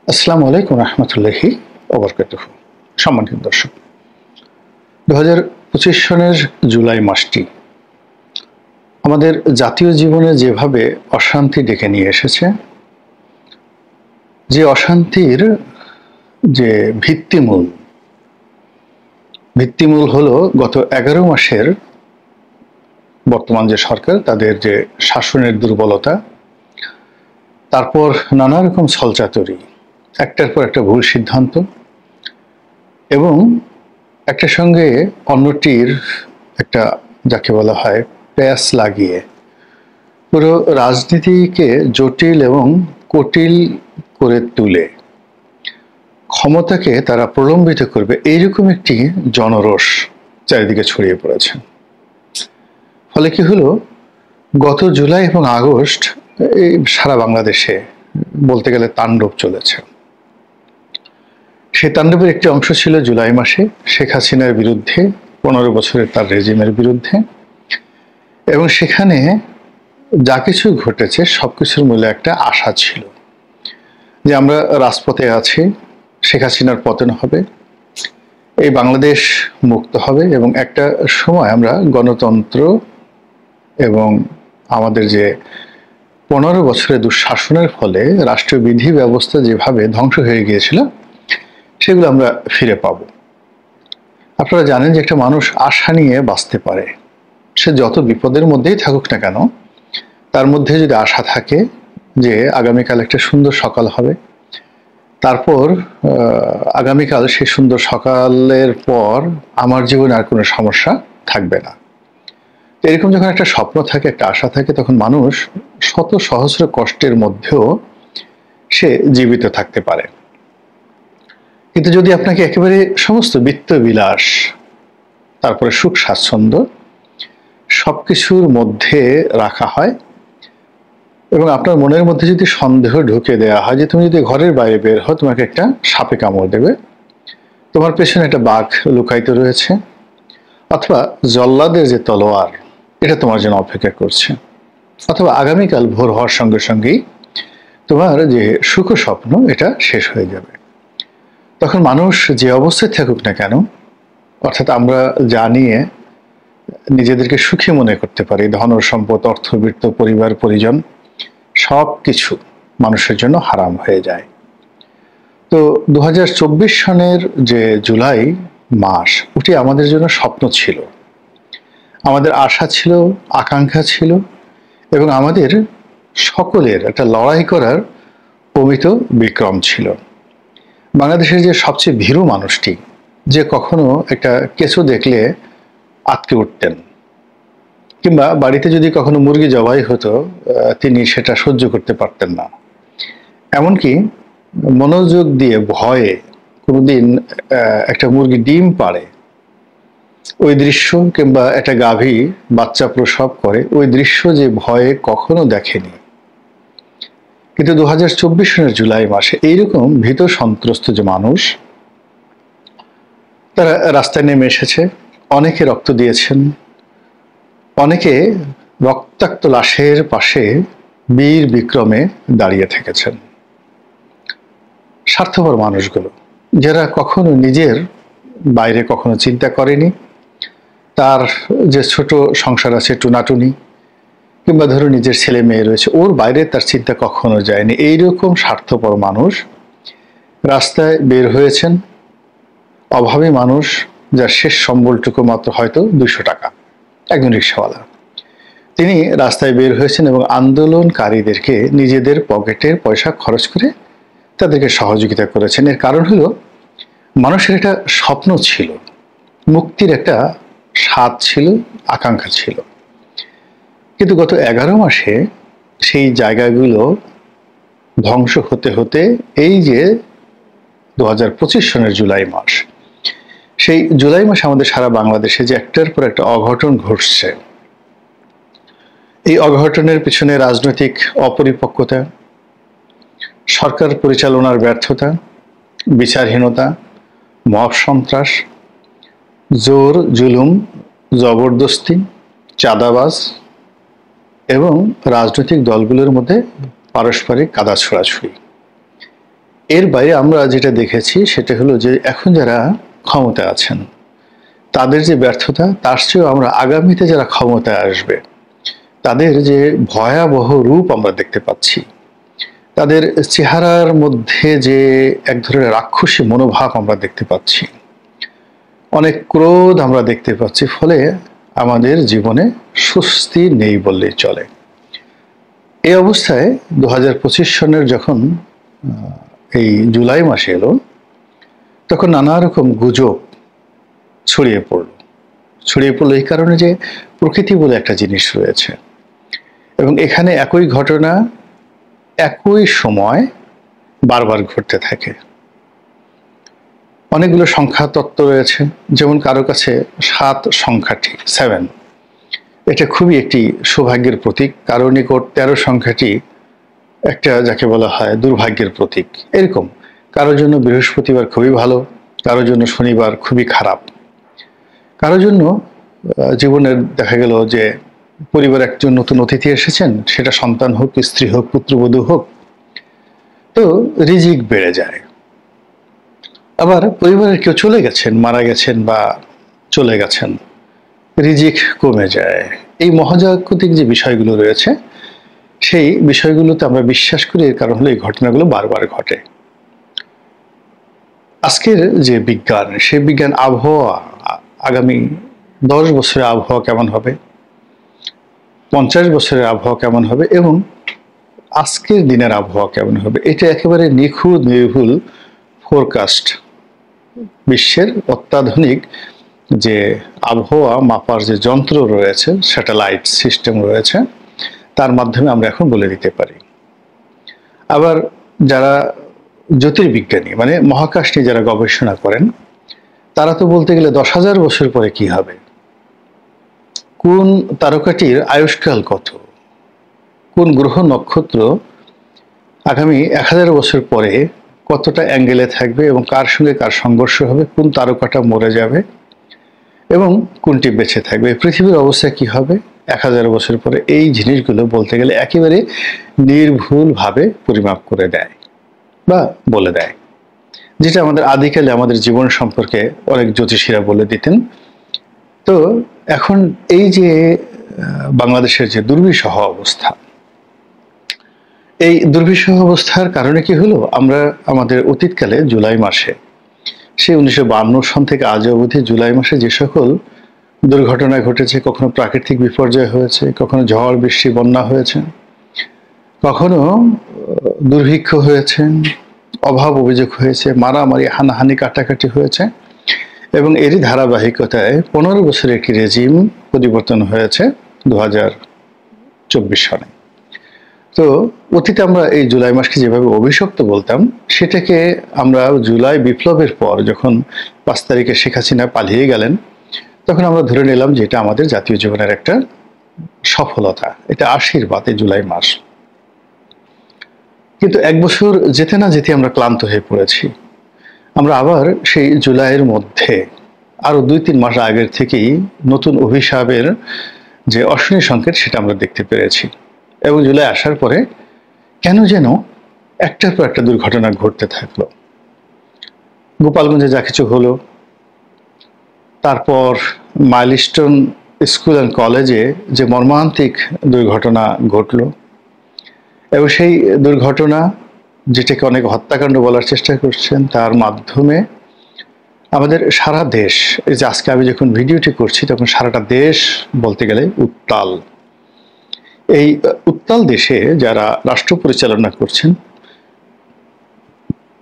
আসসালামু আলাইকুম রহমতুল্লাহি ওবরকাতুহু। সম্মানিত দর্শক, 2025 সনের জুলাই মাসটি আমাদের জাতীয় জীবনে যেভাবে অশান্তি ডেকে নিয়ে এসেছে, যে অশান্তির যে ভিত্তিমূল হলো গত 11 মাসের বর্তমান যে সরকার, তাদের যে শাসনের দুর্বলতা, তারপর নানা রকম ছলচাতুরি, একটার পর একটা ভুল সিদ্ধান্ত এবং একটার সঙ্গে অন্যটির একটা, যাকে বলা হয়, প্যাঁচ লাগিয়ে পুরো রাজনীতিকে জটিল এবং কুটিল করে তুলে ক্ষমতাকে তারা প্রলম্বিত করবে, এইরকম একটি জনরোষ চারিদিকে ছড়িয়ে পড়েছে। ফলে কি হলো, গত জুলাই এবং আগস্ট এই সারা বাংলাদেশে বলতে গেলে তাণ্ডব চলেছে। সেই তাণ্ডবের একটি অংশ ছিল জুলাই মাসে শেখ হাসিনার বিরুদ্ধে, 15 বছরের তার রেজিমের বিরুদ্ধে, এবং সেখানে যা কিছু ঘটেছে সবকিছুর মূলে একটা আশা ছিল যে আমরা রাজপথে আছি, শেখ হাসিনার পতন হবে, এই বাংলাদেশ মুক্ত হবে এবং একটা সময় আমরা গণতন্ত্র এবং আমাদের যে 15 বছরের দুঃশাসনের ফলে রাষ্ট্রীয় বিধি ব্যবস্থা যেভাবে ধ্বংস হয়ে গিয়েছিল সেগুলো আমরা ফিরে পাব। আপনারা জানেন যে একটা মানুষ আশা নিয়ে বাঁচতে পারে, সে যত বিপদের মধ্যেই থাকুক না কেন, তার মধ্যে যদি আশা থাকে যে আগামীকাল একটা সুন্দর সকাল হবে, তারপর আগামীকাল সেই সুন্দর সকালের পর আমার জীবনে আর কোনো সমস্যা থাকবে না, এরকম যখন একটা স্বপ্ন থাকে, একটা আশা থাকে, তখন মানুষ শত সহস্র কষ্টের মধ্যেও সে জীবিত থাকতে পারে। কিন্তু যদি আপনাকে একেবারে সমস্ত বিত্ত বিলাস, তারপরে সুখ স্বাচ্ছন্দ্য সবকিছুর মধ্যে রাখা হয় এবং আপনার মনের মধ্যে যদি সন্দেহ ঢুকে দেওয়া হয় যে তুমি যদি ঘরের বাইরে বের হও তোমাকে একটা সাপে কামড় দেবে, তোমার পেছনে একটা বাঘ লুকায়িত রয়েছে, অথবা জল্লাদের যে তলোয়ার এটা তোমার জন্য অপেক্ষা করছে, অথবা আগামীকাল ভোর হওয়ার সঙ্গে সঙ্গেই তোমার যে সুখ স্বপ্ন এটা শেষ হয়ে যাবে, তখন মানুষ যে অবস্থায় থাকুক না কেন, অর্থাৎ আমরা যা নিয়ে নিজেদেরকে সুখী মনে করতে পারি, ধন সম্পদ, অর্থবিত্ত, পরিবার পরিজন, সব কিছু মানুষের জন্য হারাম হয়ে যায়। তো 2024 সনের যে জুলাই মাস, ওটি আমাদের জন্য স্বপ্ন ছিল, আমাদের আশা ছিল, আকাঙ্ক্ষা ছিল এবং আমাদের সকলের একটা লড়াই করার পবিত্র বিক্রম ছিল। বাংলাদেশের যে সবচেয়ে ভীরু মানুষটি, যে কখনো একটা কেঁচো দেখলে আটকে উঠতেন, কিংবা বাড়িতে যদি কখনো মুরগি জবাই হতো তিনি সেটা সহ্য করতে পারতেন না, এমনকি মনোযোগ দিয়ে ভয়ে কোনোদিন একটা মুরগি ডিম পাড়ে ওই দৃশ্য, কিংবা একটা গাভী বাচ্চা প্রসব করে ওই দৃশ্য যে ভয়ে কখনো দেখেনি। কিন্তু 2024 সনের জুলাই মাসে এইরকম ভীত সন্ত্রস্ত যে মানুষ, তারা রাস্তায় নেমে এসেছে, অনেকে রক্ত দিয়েছেন, অনেকে রক্তাক্ত লাশের পাশে বীর বিক্রমে দাঁড়িয়ে থেকেছেন। স্বার্থপর মানুষগুলো, যারা কখনো নিজের বাইরে কখনো চিন্তা করেনি, তার যে ছোট সংসার আছে টুনাটুনি, কিংবা ধরো নিজের ছেলে মেয়ে রয়েছে, ওর বাইরে তার চিন্তা কখনো যায়নি, এইরকম স্বার্থপর মানুষ রাস্তায় বের হয়েছেন। অভাবী মানুষ, যার শেষ সম্বলটুকু মাত্র হয়তো 200 টাকা, একজন রিক্সাওয়ালা, তিনি রাস্তায় বের হয়েছেন এবং আন্দোলনকারীদেরকে নিজেদের পকেটের পয়সা খরচ করে তাদেরকে সহযোগিতা করেছেন। এর কারণ হলো মানুষের একটা স্বপ্ন ছিল, মুক্তির একটা স্বাদ ছিল, আকাঙ্ক্ষা ছিল। কিন্তু গত 11 মাসে সেই জায়গাগুলো ধ্বংস হতে হতে এই যে 2025 সনের জুলাই মাস, সেই জুলাই মাসে আমাদের সারা বাংলাদেশে যে একটার পর একটা অঘটন ঘটছে, এই অঘটনের পিছনে রাজনৈতিক অপরিপক্কতা, সরকার পরিচালনার ব্যর্থতা, বিচারহীনতা, মব সন্ত্রাস, জোর জুলুম জবরদস্তি, চাঁদাবাজ এবং রাজনৈতিক দলগুলোর মধ্যে পারস্পরিক কাদা ছোড়াছুড়ি, এর বাইরে আমরা যেটা দেখেছি সেটা হলো যে এখন যারা ক্ষমতায় আছেন তাদের যে ব্যর্থতা, তার চেয়েও আমরা আগামীতে যারা ক্ষমতায় আসবে তাদের যে ভয়াবহ রূপ আমরা দেখতে পাচ্ছি, তাদের চেহারার মধ্যে যে এক ধরনের রাক্ষসী মনোভাব আমরা দেখতে পাচ্ছি, অনেক ক্রোধ আমরা দেখতে পাচ্ছি, ফলে আমাদের জীবনে স্বস্তি নেই বললেই চলে। এই অবস্থায় 2025 সনের যখন এই জুলাই মাসে এলো, তখন নানা রকম গুজব ছড়িয়ে পড়লো এই কারণে যে প্রকৃতি বলে একটা জিনিস রয়েছে এবং এখানে একই ঘটনা একই সময় বারবার ঘটতে থাকে। অনেকগুলো সংখ্যা তত্ত্ব রয়েছে, যেমন কারো কাছে 7 সংখ্যাটি 7 এটা খুবই একটি সৌভাগ্যের প্রতীক, কারো নিকট 13 সংখ্যাটি একটা যাকে বলা হয় দুর্ভাগ্যের প্রতীক। এরকম কারোর জন্য বৃহস্পতিবার খুবই ভালো, কারোর জন্য শনিবার খুবই খারাপ, কারোর জন্য জীবনের দেখা গেল যে পরিবার একজন নতুন অতিথি এসেছেন, সেটা সন্তান হোক, স্ত্রী হোক, পুত্রবধূ হোক, তো রিজিক বেড়ে যায়। আবার পরিবারের কেউ চলে গেছেন, মারা গেছেন বা চলে গেছেন, রিজিক কমে যায়। এই মহাজাগতিক যে বিষয়গুলো রয়েছে সেই বিষয়গুলোতে আমরা বিশ্বাস করি, এর কারণ হলো এই ঘটনাগুলো বারবার ঘটে। আজকের যে বিজ্ঞান, সেই বিজ্ঞান আবহাওয়া, আগামী 10 বছরের আবহাওয়া কেমন হবে, 50 বছরের আবহাওয়া কেমন হবে এবং আজকের দিনের আবহাওয়া কেমন হবে, এটা একেবারে নিখুঁত নির্ভুল ফোরকাস্ট বিশ্বের অত্যাধুনিক যে আবহাওয়া মাপার যে যন্ত্র রয়েছে, স্যাটেলাইট সিস্টেম রয়েছে, তার মাধ্যমে আমরা এখন বলে দিতে পারি। আবার যারা জ্যোতির্বিজ্ঞানী মানে মহাকাশ নিয়ে যারা গবেষণা করেন, তারা তো বলতে গেলে 10,000 বছর পরে কি হবে, কোন তারকাটির আয়ুষ্কাল কত, কোন গ্রহ নক্ষত্র আগামী 1000 বছর পরে কতটা অ্যাঙ্গেলে থাকবে এবং কার সঙ্গে কার সংঘর্ষ হবে, কোন তারকাটা মরে যাবে এবং কোনটি বেঁচে থাকবে, পৃথিবীর অবস্থা কি হবে 1000 বছর পরে, এই জিনিসগুলো বলতে গেলে একেবারে নির্ভুলভাবে পরিমাপ করে দেয় বা বলে দেয়, যেটা আমাদের আদিকালে আমাদের জীবন সম্পর্কে অনেক জ্যোতিষীরা বলে দিতেন। তো এখন এই যে বাংলাদেশের যে দুর্বিষহ অবস্থা, এই দুর্বিষহ অবস্থার কারণে কি হলো, আমরা আমাদের অতীতকালে জুলাই মাসে, সেই 1952 সন থেকে আজ অবধি জুলাই মাসে যে সকল দুর্ঘটনা ঘটেছে, কখনো প্রাকৃতিক বিপর্যয় হয়েছে, কখনো ঝড় বৃষ্টি বন্যা হয়েছে, কখনো দুর্ভিক্ষ হয়েছে, অভাব অভিযোগ হয়েছে, মারামারি হানাহানি কাটাকাটি হয়েছে এবং এরই ধারাবাহিকতায় 15 বছরের একটি রেজিম পরিবর্তন হয়েছে 2024 সনে। তো অতীতে আমরা এই জুলাই মাসকে যেভাবে অভিশপ্ত বলতাম, সেটাকে আমরা জুলাই বিপ্লবের পর যখন 5 তারিখে শেখ হাসিনা পালিয়ে গেলেন, তখন আমরা ধরে নিলাম যে এটা আমাদের জাতীয় জীবনের একটা সফলতা, এটা আশীর্বাদ এই জুলাই মাস। কিন্তু 1 বছর যেতে না যেতে আমরা ক্লান্ত হয়ে পড়েছি। আমরা আবার সেই জুলাইয়ের মধ্যে আরো 2-3 মাস আগের থেকেই নতুন অভিশাপের যে অশনি সংকেত, সেটা আমরা দেখতে পেরেছি এবং জুলাই আসার পরে কেন যেন একটার পর একটা দুর্ঘটনা ঘটতে থাকলো। গোপালগঞ্জে যা কিছু হলো, তারপর মাইলস্টোন স্কুল অ্যান্ড কলেজে যে মর্মান্তিক দুর্ঘটনা ঘটলো এবং সেই দুর্ঘটনা, যেটাকে অনেক হত্যাকাণ্ড বলার চেষ্টা করছেন, তার মাধ্যমে আমাদের সারা দেশ, এই যে আজকে আমি যখন ভিডিওটি করছি তখন সারাটা দেশ বলতে গেলে উত্তাল। এই উত্তাল দেশে যারা রাষ্ট্র পরিচালনা করছেন,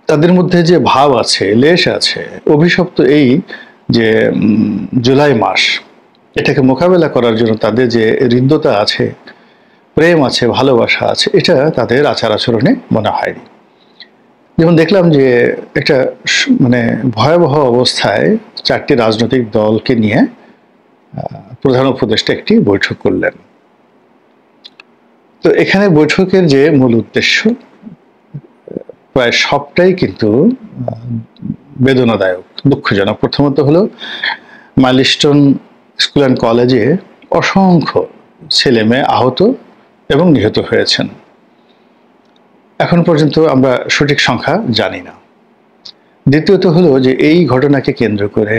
তাদের মধ্যে যে ভাব আছে, লেশ আছে, অভিশপ্ত এই যে জুলাই মাস, এটাকে মোকাবেলা করার জন্য তাদের যে হৃদ্যতা আছে, প্রেম আছে, ভালোবাসা আছে, এটা তাদের আচার আচরণে মনে হয়নি। যেমন দেখলাম যে একটা মানে ভয়াবহ অবস্থায় 4টি রাজনৈতিক দলকে নিয়ে প্রধান উপদেষ্টা একটি বৈঠক করলেন। তো এখানে বৈঠকের যে মূল উদ্দেশ্য প্রায় সবটাই কিন্তু বেদনাদায়ক, দুঃখজনক। প্রথমত হলো মাইলস্টোন স্কুল অ্যান্ড কলেজে অসংখ্য ছেলে মেয়ে আহত এবং নিহত হয়েছেন। এখন পর্যন্ত আমরা সঠিক সংখ্যা জানি না। দ্বিতীয়ত হলো যে এই ঘটনাকে কেন্দ্র করে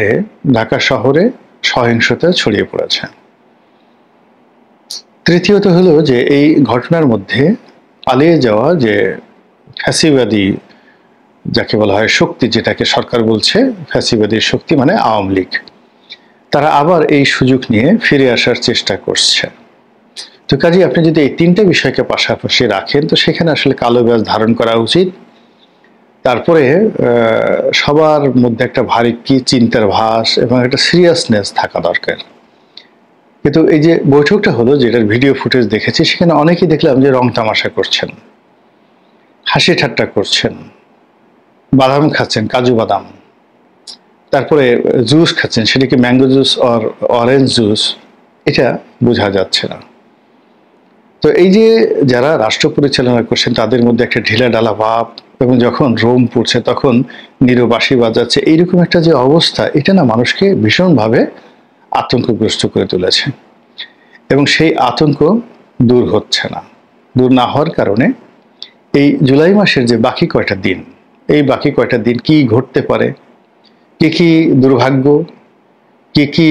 ঢাকা শহরে সহিংসতা ছড়িয়ে পড়েছে। তৃতীয়ত হলো যে এই ঘটনার মধ্যে পালিয়ে যাওয়া যে ফ্যাসিবাদী যাকে বলা হয় শক্তি, যেটাকে সরকার বলছে ফ্যাসিবাদী শক্তি মানে আওয়ামী লীগ, তারা আবার এই সুযোগ নিয়ে ফিরে আসার চেষ্টা করছে। তো কাজে আপনি যদি এই তিনটা বিষয়কে পাশাপাশি রাখেন তো সেখানে আসলে কালো ব্যাজ ধারণ করা উচিত। তারপরে সবার মধ্যে একটা ভারী কি চিন্তার ভাস এবং একটা সিরিয়াসনেস থাকা দরকার। কিন্তু এই যে বৈঠকটা হলো, যেটার ভিডিও ফুটেজ দেখেছি, সেখানে অনেকেই দেখলাম যে রং তামাশা করছেন, হাসি ঠাট্টা করছেন, বাদাম খাচ্ছেন, কাজু বাদাম, তারপরে জুস খাচ্ছেন, সেটা কি ম্যাঙ্গো জুস আর অরেঞ্জ জুস এটা বোঝা যাচ্ছে না। তো এই যে যারা রাষ্ট্র পরিচালনা করছেন তাদের মধ্যে একটা ঢিলা ঢালা ভাব, এবং যখন রোম পড়ছে তখন নিরবাসী বাজাচ্ছে, এইরকম একটা যে অবস্থা, এটা না মানুষকে ভীষণভাবে আতঙ্কগ্রস্ত করে তুলেছে। এবং সেই আতঙ্ক দূর হচ্ছে না। দূর না হওয়ার কারণে এই জুলাই মাসের যে বাকি কয়টা দিন, এই বাকি কয়টা দিন কি ঘটতে পারে, কি কি দুর্ভাগ্য, কি কি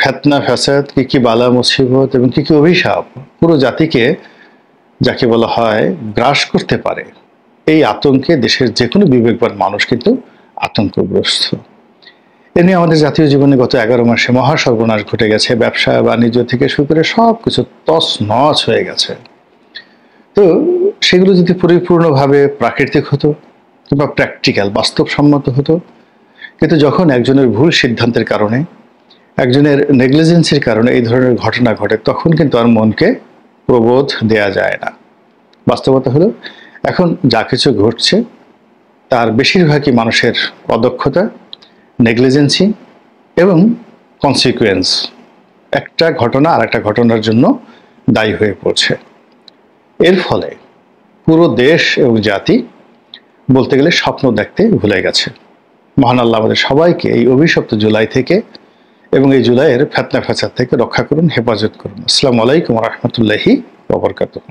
ফেতনা ফ্যাসাদ, কি কি বালা মুসিবত এবং কি কি অভিশাপ পুরো জাতিকে যাকে বলা হয় গ্রাস করতে পারে, এই আতঙ্কে দেশের যে কোনো বিবেকবান মানুষ কিন্তু আতঙ্কগ্রস্ত। এ নিয়ে আমাদের জাতীয় জীবনে গত 11 মাসে মহা সর্বনাশ ঘটে গেছে। ব্যবসা বাণিজ্য থেকে শুরু করে সব কিছু তছ নছ হয়ে গেছে। তো সেগুলো যদি পরিপূর্ণভাবে প্রাকৃতিক হতো কিংবা প্র্যাকটিক্যাল বাস্তবসম্মত হতো, কিন্তু যখন একজনের ভুল সিদ্ধান্তের কারণে, একজনের নেগলিজেন্সির কারণে এই ধরনের ঘটনা ঘটে, তখন কিন্তু আর মনকে প্রবোধ দেয়া যায় না। বাস্তবতা হলো এখন যা কিছু ঘটছে তার বেশিরভাগই মানুষের অদক্ষতা, নেগলিজেন্সি এবং কনসিকুয়েন্স, একটা ঘটনা আর একটা ঘটনার জন্য দায়ী হয়ে পড়ছে। এর ফলে পুরো দেশ এবং জাতি বলতে গেলে স্বপ্ন দেখতে ভুলে গেছে। মহান আল্লাহ আমাদের সবাইকে এই অভিশপ্ত জুলাই থেকে এবং এই জুলাইয়ের ফেতনা ফ্যাসাদ থেকে রক্ষা করুন, হেফাজত করুন। আসসালামু আলাইকুম ওয়া রাহমাতুল্লাহি ওয়া বারাকাতুহু।